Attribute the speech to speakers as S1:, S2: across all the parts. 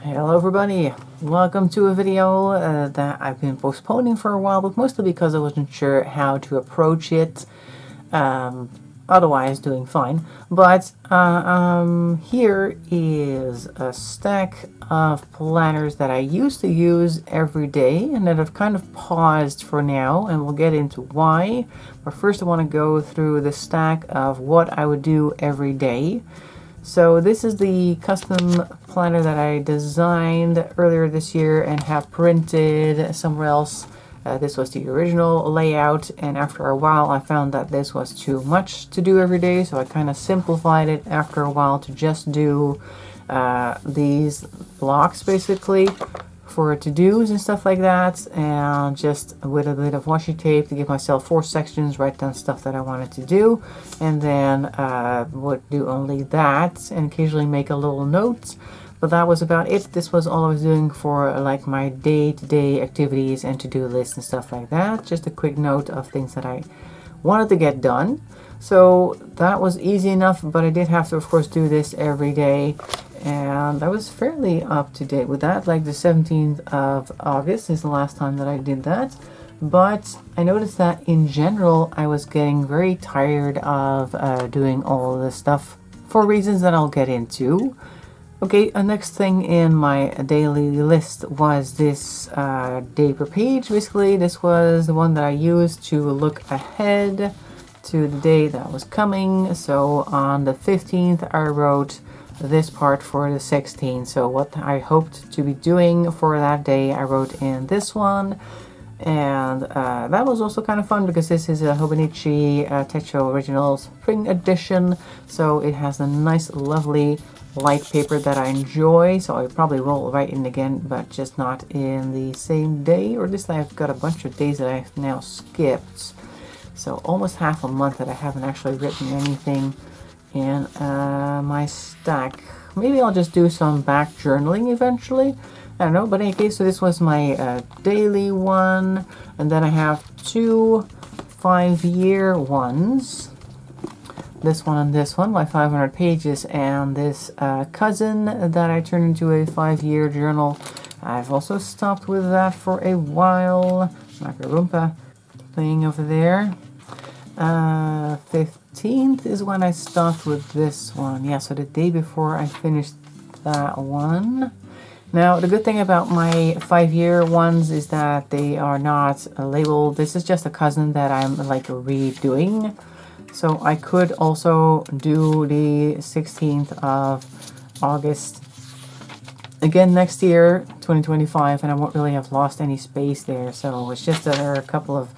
S1: Hello everybody, welcome to a video that I've been postponing for a while, but mostly because I wasn't sure how to approach it. Otherwise doing fine, but here is a stack of planners that I used to use every day and that I've kind of paused for now, and we'll get into why. But first I want to go through the stack of what I would do every day. So this is the custom planner that I designed earlier this year and have printed somewhere else. This was the original layout, and after a while I found that this was too much to do every day, so I kind of simplified it after a while to just do these blocks basically for to-dos and stuff like that, and just with a bit of washi tape to give myself 4 sections, write down stuff that I wanted to do, and then would do only that and occasionally make a little note. But that was about it. This was all I was doing for like my day-to-day activities and to-do lists and stuff like that. Just a quick note of things that I wanted to get done. So that was easy enough, but I did have to, of course, do this every day. And I was fairly up to date with that. Like the 17th of August is the last time that I did that. But I noticed that in general, I was getting very tired of doing all of this stuff for reasons that I'll get into. Okay, next thing in my daily list was this day per page. Basically, this was the one that I used to look ahead to the day that was coming. So on the 15th, I wrote this part for the 16th. So what I hoped to be doing for that day, I wrote in this one. And that was also kind of fun because this is a Hobonichi Techo Original Spring Edition. So it has a nice, lovely light paper that I enjoy, so I probably will write in again, but just not in the same day. Or at least I've got a bunch of days that I've now skipped, so almost half a month that I haven't actually written anything in my stack. Maybe I'll just do some back journaling eventually, I don't know. But in any case, so this was my daily one, and then I have 2 5-year ones. This one and this one by 500 pages, and this cousin that I turned into a 5-year journal. I've also stopped with that for a while. Macarumpa playing over there. 15th is when I stopped with this one. Yeah, so the day before I finished that one. Now, the good thing about my 5-year ones is that they are not labeled. This is just a cousin that I'm like redoing. So I could also do the 16th of August again next year, 2025, and I won't really have lost any space there. So it's just that there are a couple of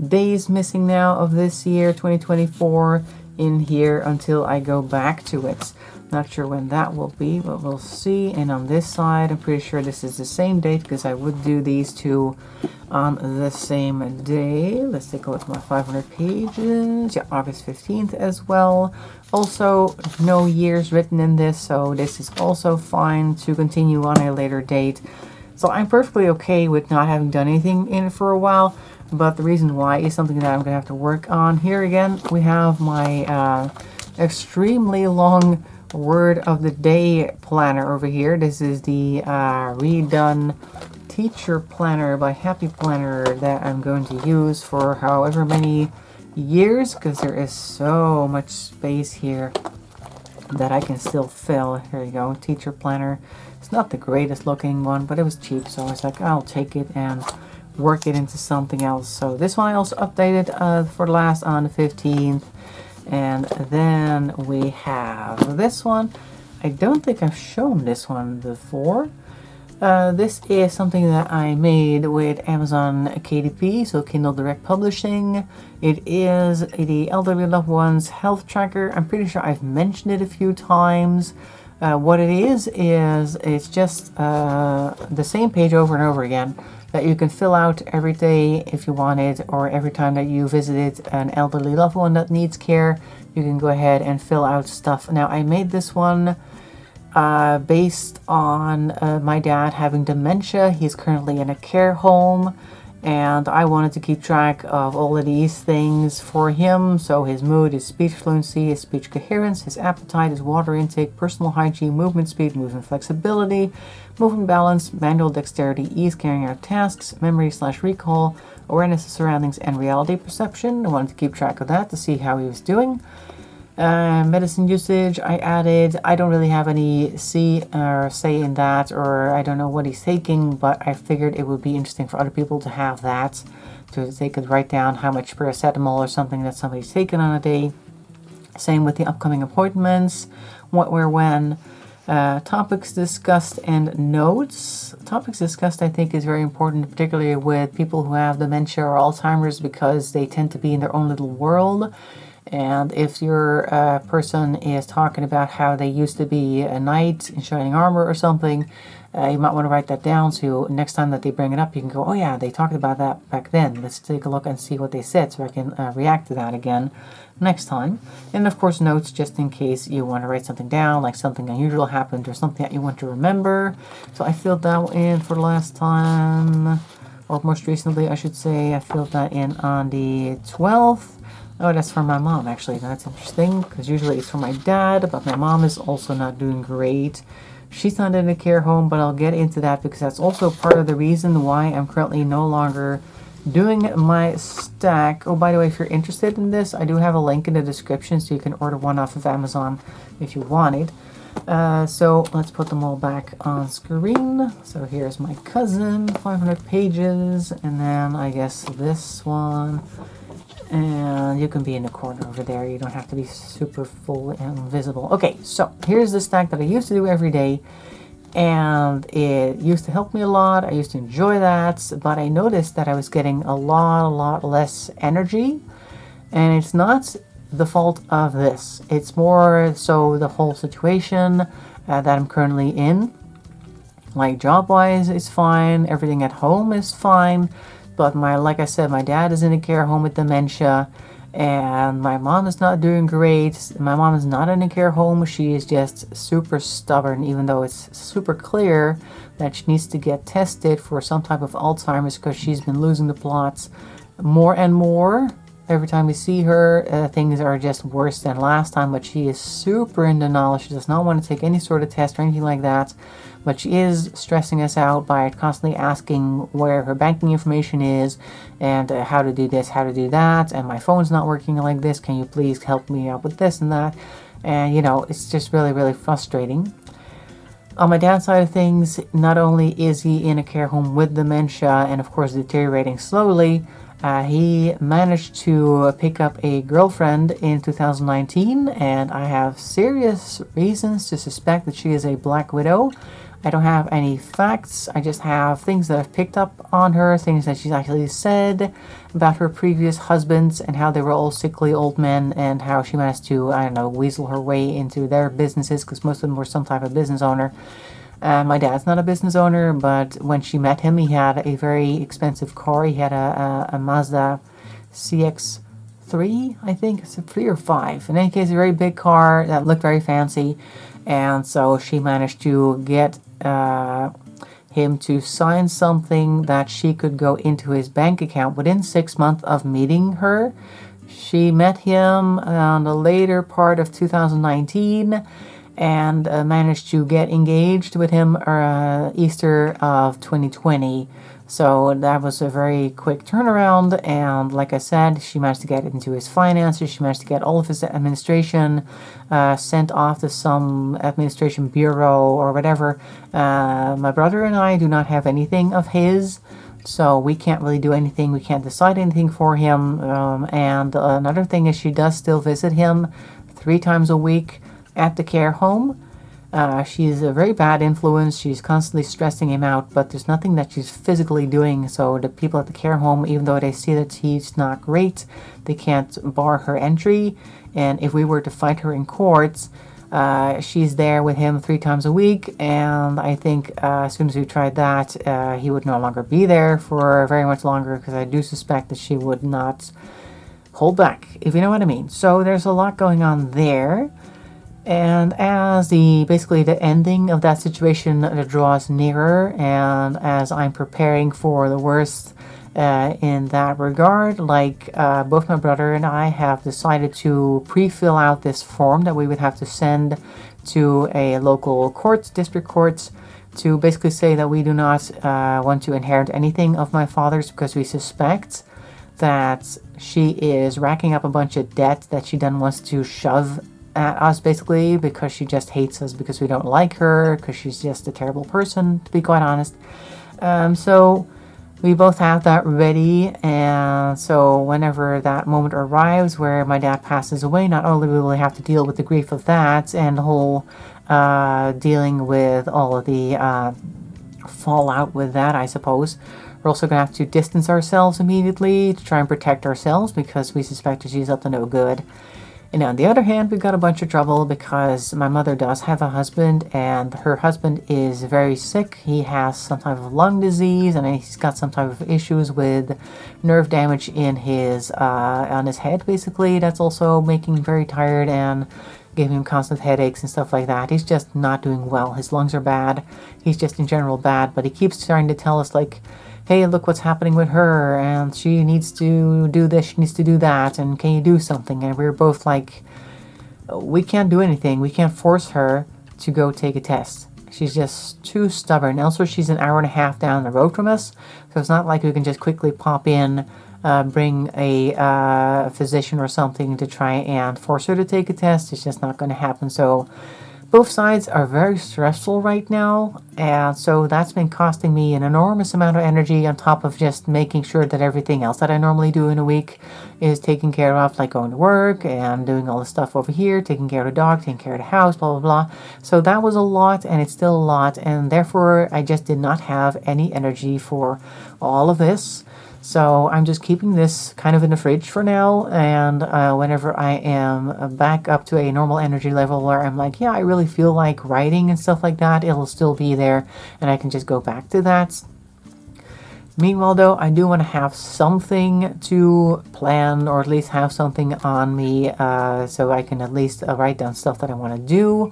S1: days missing now of this year, 2024, in here until I go back to it. Not sure when that will be, but we'll see. And on this side, I'm pretty sure this is the same date because I would do these two on the same day. Let's take a look at my 500 pages. Yeah, August 15th as well. Also, no years written in this, so this is also fine to continue on a later date. So I'm perfectly okay with not having done anything in it for a while, but the reason why is something that I'm going to have to work on. Here again, we have my extremely long word of the day planner over here. This is the redone teacher planner by Happy Planner that I'm going to use for however many years, because there is so much space here that I can still fill. Here you go, teacher planner. It's not the greatest looking one, but it was cheap, so I was like, I'll take it and work it into something else. So this one I also updated for last on the 15th. And then we have this one. I don't think I've shown this one before. This is something that I made with Amazon KDP, so Kindle Direct Publishing. It is the Elderly Loved Ones Health Tracker. I'm pretty sure I've mentioned it a few times. What it is it's just the same page over and over again that you can fill out every day if you want it, or every time that you visited an elderly loved one that needs care, you can go ahead and fill out stuff. Now, I made this one based on my dad having dementia. He's currently in a care home, and I wanted to keep track of all of these things for him. So his mood, his speech fluency, his speech coherence, his appetite, his water intake, personal hygiene, movement speed, movement flexibility, movement balance, manual dexterity, ease carrying out tasks, memory/recall, awareness of surroundings, and reality perception. I wanted to keep track of that to see how he was doing. Medicine usage, I added, I don't really have any say in that, or I don't know what he's taking, but I figured it would be interesting for other people to have that, so they could write down how much paracetamol or something that somebody's taken on a day. Same with the upcoming appointments, what, where, when. Topics discussed and notes. Topics discussed, I think, is very important, particularly with people who have dementia or Alzheimer's, because they tend to be in their own little world. And if your person is talking about how they used to be a knight in shining armor or something, you might want to write that down, so next time that they bring it up, you can go, oh yeah, they talked about that back then. Let's take a look and see what they said, so I can react to that again next time. And of course, notes, just in case you want to write something down, like something unusual happened or something that you want to remember. So I filled that in for the last time, or most recently, I should say. I filled that in on the 12th. Oh, that's for my mom, actually. That's interesting, because usually it's for my dad, but my mom is also not doing great. She's not in a care home, but I'll get into that, because that's also part of the reason why I'm currently no longer doing my stack. Oh, by the way, if you're interested in this, I do have a link in the description, so you can order one off of Amazon if you want it. So let's put them all back on screen. So here's my cousin, 500 pages, and then I guess this one. And you can be in the corner over there. You don't have to be super full and visible. Okay, so here's the stack that I used to do every day. And it used to help me a lot. I used to enjoy that. But I noticed that I was getting a lot less energy. And it's not the fault of this. It's more so the whole situation that I'm currently in. Like job-wise, it's fine. Everything at home is fine. But like I said, my dad is in a care home with dementia, and my mom is not doing great. My mom is not in a care home. She is just super stubborn, even though it's super clear that she needs to get tested for some type of Alzheimer's, because she's been losing the plots more and more. Every time we see her, things are just worse than last time, but she is super in denial. She does not want to take any sort of test or anything like that. But she is stressing us out by constantly asking where her banking information is, and how to do this, how to do that, and my phone's not working like this, can you please help me out with this and that? And, it's just really frustrating. On my dad's side of things, not only is he in a care home with dementia and, of course, deteriorating slowly, he managed to pick up a girlfriend in 2019, and I have serious reasons to suspect that she is a black widow. I don't have any facts. I just have things that I've picked up on her, things that she's actually said about her previous husbands and how they were all sickly old men, and how she managed to, I don't know, weasel her way into their businesses, because most of them were some type of business owner. My dad's not a business owner, but when she met him, he had a very expensive car. He had a Mazda CX-3, I think. It's a 3 or 5. In any case, a very big car that looked very fancy. And so she managed to get him to sign something that she could go into his bank account within 6 months of meeting her. She met him on the later part of 2019 and managed to get engaged with him Easter of 2020. So that was a very quick turnaround, and like I said, she managed to get into his finances. She managed to get all of his administration sent off to some administration bureau or whatever. My brother and I do not have anything of his, so we can't really do anything. We can't decide anything for him. And another thing is, she does still visit him 3 times a week at the care home. She's a very bad influence. She's constantly stressing him out, but there's nothing that she's physically doing. So the people at the care home, even though they see that he's not great, they can't bar her entry. And if we were to fight her in courts, she's there with him 3 times a week. And I think as soon as we tried that, he would no longer be there for very much longer, because I do suspect that she would not hold back, if you know what I mean. So there's a lot going on there. And as basically the ending of that situation draws nearer, and as I'm preparing for the worst in that regard. Like both my brother and I have decided to pre-fill out this form that we would have to send to a local court, district courts, to basically say that we do not want to inherit anything of my father's because we suspect that she is racking up a bunch of debt that she then wants to shove at us, basically, because she just hates us because we don't like her, because she's just a terrible person, to be quite honest. So we both have that ready, and so whenever that moment arrives where my dad passes away, not only will we have to deal with the grief of that and the whole dealing with all of the fallout with that, I suppose. We're also going to have to distance ourselves immediately to try and protect ourselves because we suspect that she's up to no good. And on the other hand, we've got a bunch of trouble because my mother does have a husband, and her husband is very sick. He has some type of lung disease, and he's got some type of issues with nerve damage in his on his head, basically. That's also making him very tired and giving him constant headaches and stuff like that. He's just not doing well. His lungs are bad. He's just in general bad, but he keeps trying to tell us, like, hey, look what's happening with her, and she needs to do this, she needs to do that, and can you do something? And we're both like, we can't do anything. We can't force her to go take a test. She's just too stubborn. Also, she's an hour and a half down the road from us, so it's not like we can just quickly pop in, bring a physician or something to try and force her to take a test. It's just not going to happen. So both sides are very stressful right now, and so that's been costing me an enormous amount of energy on top of just making sure that everything else that I normally do in a week is taken care of, like going to work and doing all the stuff over here, taking care of the dog, taking care of the house, blah, blah, blah. So that was a lot, and it's still a lot, and therefore I just did not have any energy for all of this. So I'm just keeping this kind of in the fridge for now, and whenever I am back up to a normal energy level where I'm like, yeah, I really feel like writing and stuff like that, it'll still be there, and I can just go back to that. Meanwhile, though, I do want to have something to plan, or at least have something on me, so I can at least write down stuff that I want to do.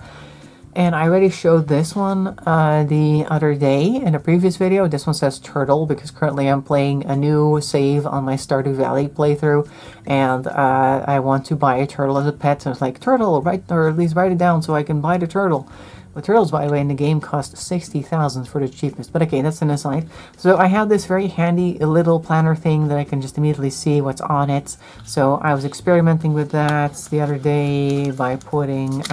S1: And I already showed this one the other day in a previous video. This one says Turtle because currently I'm playing a new save on my Stardew Valley playthrough, and I want to buy a turtle as a pet. So it's like, turtle, write, or at least write it down so I can buy the turtle. The turtles, by the way, in the game cost 60,000 for the cheapest. But okay, that's an aside. So I have this very handy little planner thing that I can just immediately see what's on it. So I was experimenting with that the other day by putting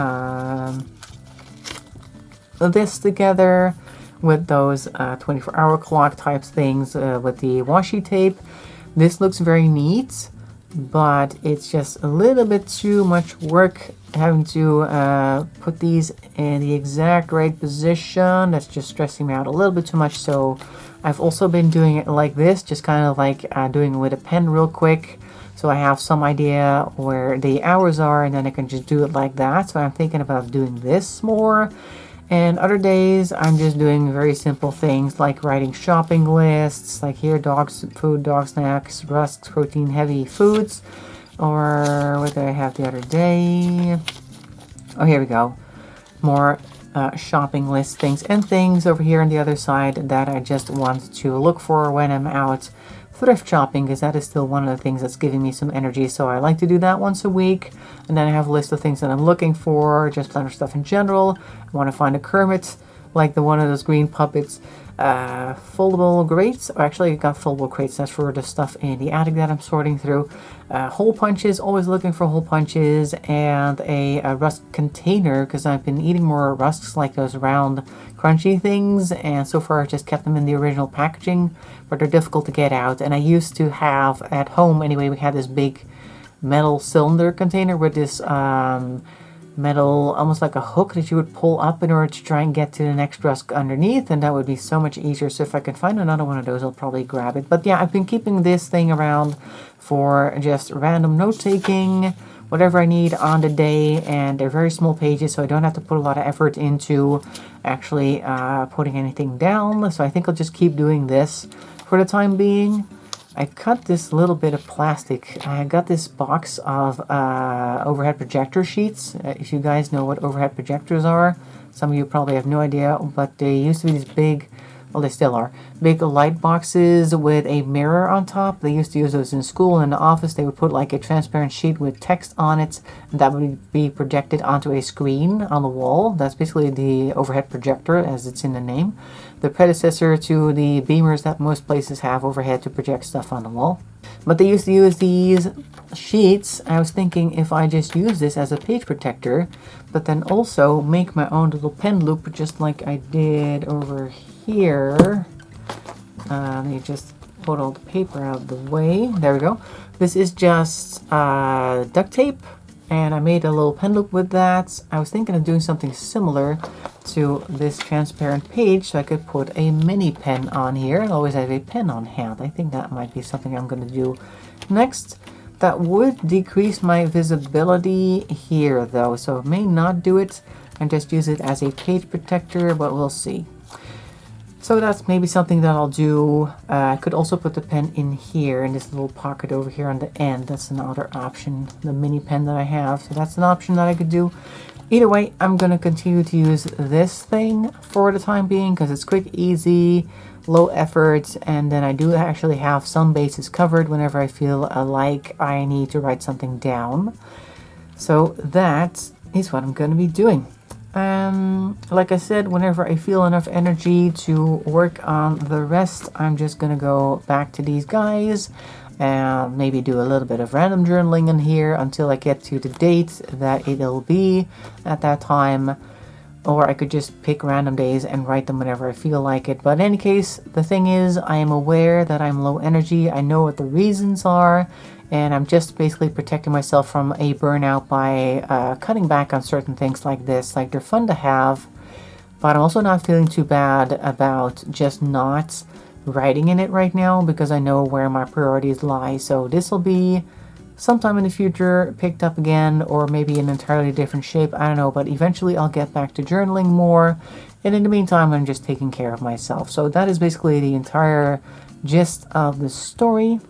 S1: this together with those 24-hour clock type things with the washi tape. This looks very neat, but it's just a little bit too much work having to put these in the exact right position. That's just stressing me out a little bit too much. So I've also been doing it like this, just kind of like doing it with a pen real quick, so I have some idea where the hours are, and then I can just do it like that. So I'm thinking about doing this more. And other days, I'm just doing very simple things like writing shopping lists, like here, dogs food, dog snacks, rusks, protein heavy foods. Or what did I have the other day? Oh, here we go. More shopping list things and things over here on the other side that I just want to look for when I'm out thrift shopping, because that is still one of the things that's giving me some energy. So I like to do that once a week, and then I have a list of things that I'm looking for, just planner stuff in general. I want to find a Kermit, like the one of those green puppets. Foldable grates, or actually I got foldable crates, that's for the stuff in the attic that I'm sorting through. Hole punches, always looking for hole punches, and a rusk container, because I've been eating more rusks, like those round crunchy things, and so far I've just kept them in the original packaging, but they're difficult to get out. And I used to have, at home anyway, we had this big metal cylinder container with this metal, almost like a hook that you would pull up in order to try and get to the next rusk underneath, and that would be so much easier. So if I can find another one of those, I'll probably grab it. But yeah, I've been keeping this thing around for just random note-taking, whatever I need on the day, and they're very small pages, so I don't have to put a lot of effort into actually putting anything down. So I think I'll just keep doing this for the time being. I cut this little bit of plastic. I got this box of overhead projector sheets. If you guys know what overhead projectors are, some of you probably have no idea, but they used to be these big well, they still are, big light boxes with a mirror on top. They used to use those in school and in the office. They would put like a transparent sheet with text on it, and that would be projected onto a screen on the wall. That's basically the overhead projector, as it's in the name. The predecessor to the beamers that most places have overhead to project stuff on the wall. But they used to use these sheets. I was thinking if I just use this as a page protector, but then also make my own little pen loop, just like I did over here. Let me just put all the paper out of the way. There we go. This is just duct tape, and I made a little pen loop with that. I was thinking of doing something similar to this transparent page, so I could put a mini pen on here and always have a pen on hand. I think that might be something I'm going to do next. That would decrease my visibility here though, so it may not do it and just use it as a page protector, but we'll see. So that's maybe something that I'll do. I could also put the pen in here in this little pocket over here on the end. That's another option, the mini pen that I have. So that's an option that I could do. Either way, I'm going to continue to use this thing for the time being because it's quick, easy, low effort, and then I do actually have some bases covered whenever I feel like I need to write something down. So that is what I'm going to be doing. Like I said, whenever I feel enough energy to work on the rest, I'm just gonna go back to these guys and maybe do a little bit of random journaling in here until I get to the date that it'll be at that time. Or I could just pick random days and write them whenever I feel like it. But in any case, the thing is, I am aware that I'm low energy. I know what the reasons are. And I'm just basically protecting myself from a burnout by cutting back on certain things like this. Like, they're fun to have, but I'm also not feeling too bad about just not writing in it right now because I know where my priorities lie. So this will be sometime in the future picked up again, or maybe in an entirely different shape. I don't know, but eventually I'll get back to journaling more. And in the meantime, I'm just taking care of myself. So that is basically the entire gist of the story.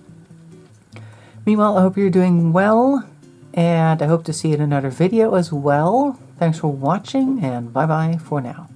S1: Meanwhile, I hope you're doing well, and I hope to see you in another video as well. Thanks for watching, and bye-bye for now.